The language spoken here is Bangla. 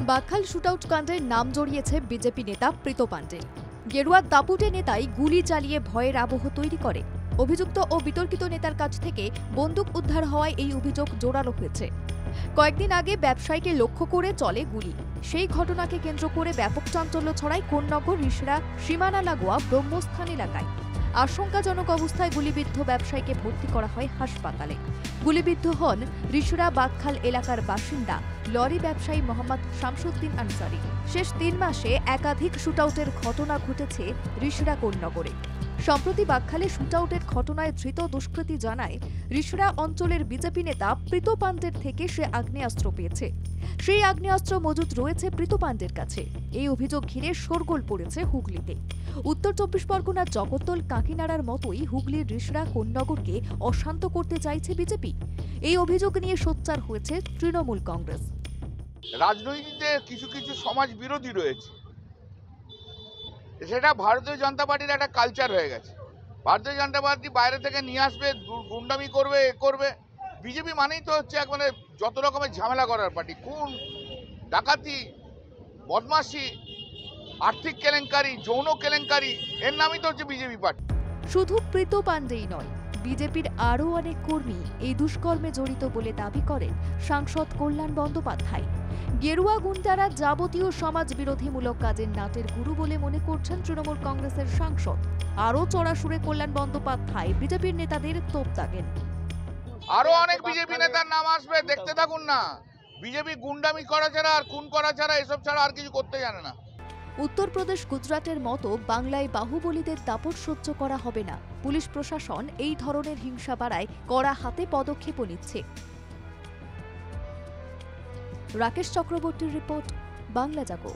বাকখাল শুটআউট কাণ্ডের নাম জড়িয়েছে বিজেপি নেতা প্রীত পাণ্ডে। গেরুয়া দাপুটে নেতাই গুলি চালিয়ে ভয়ের আবহ তৈরি করে। অভিযুক্ত ও বিতর্কিত নেতার কাছ থেকে বন্দুক উদ্ধার হওয়ায় এই অভিযোগ জোরালো হয়েছে। কয়েকদিন আগে ব্যবসায়ীকে লক্ষ্য করে চলে গুলি। সেই ঘটনাকে কেন্দ্র করে ব্যাপক চাঞ্চল্য ছড়ায় কোন্নগর রিষড়া সীমানা লাগোয়া ব্রহ্মস্থান এলাকায়। আশঙ্কাজনক অবস্থায় গুলিবিদ্ধ ব্যবসায়ীকে ভর্তি করা হয় হাসপাতালে। গুলিবিদ্ধ হন রিষড়া বাকখাল এলাকার বাসিন্দা লরি ব্যবসায়ী মোহাম্মদ শামসুদ্দিন আনসারি। শেষ ৩ মাসে একাধিক শুটআউটের ঘটনা ঘটেছে রিষড়া কোন্নগরে। সম্প্রতি বাকখালে শুটআউটের ঘটনায় ধৃত দুষ্কৃতী জানায়, রিষড়া অঞ্চলের বিজেপি নেতা প্রীত পাণ্ডের থেকে সে আগ্নেয়াস্ত্র পেয়েছে। সেই আগ্নেয়াস্ত্র মজুত রয়েছে প্রীত পাণ্ডের কাছে। এই অভিযোগ ঘিরে শোরগোল পড়েছে হুগলিতে। উত্তর ২৪ পরগনার জগদ্দল কাকিনাড়ার মতোই হুগলির রিষড়া কোন্নগরকে অশান্ত করতে চাইছে বিজেপি। এই অভিযোগ নিয়ে সোচ্চার হয়েছে তৃণমূল কংগ্রেস। রাজনীতিতে কিছু কিছু সমাজ বিরোধী রয়েছে, সেটা ভারতীয় জনতা পার্টির একটা কালচার হয়ে গেছে। ভারতীয় জনতা পার্টি বাইরে থেকে নিয়ে আসবে, গুন্ডামি করবে, করবে। বিজেপি মানেই তো হচ্ছে এক মানে যত রকমের ঝামেলা করার পার্টি। খুন, ডাকাতি, বদমাশি, আর্থিক কেলেঙ্কারি, যৌন কেলেঙ্কারি, এর নামই তো হচ্ছে বিজেপি পার্টি। শুধু প্রীত পাণ্ডেই নয়, বিজেপির আরও অনেক কর্মী এই দুষ্কর্মে জড়িত বলে দাবি করেন সাংসদ কল্যাণ বন্দ্যোপাধ্যায়। গেরুয়া গুন্ডারা যাবতীয় সমাজ বিরোধীমূলক কাজের নাটের গুরু বলে মনে করছেন তৃণমূল কংগ্রেসের সাংসদ। আরও চড়া সুরে কল্যাণ বন্দ্যোপাধ্যায় বিজেপির নেতাদের তোপ দাগেন। আরো অনেক বিজেপি নেতার নাম আসবে, দেখতে থাকুন না। বিজেপি গুন্ডামি করা ছাড়া আর খুন করা ছাড়া এসব ছাড়া আর কিছু করতে জানে না। উত্তরপ্রদেশ, গুজরাটের মতো বাংলায় বাহুবলীদের দাপট সহ্য করা হবে না। পুলিশ প্রশাসন এই ধরনের হিংসা বাড়ায় কড়া হাতে পদক্ষেপও নিচ্ছে। রাকেশ চক্রবর্তীর রিপোর্ট, বাংলা জাগো।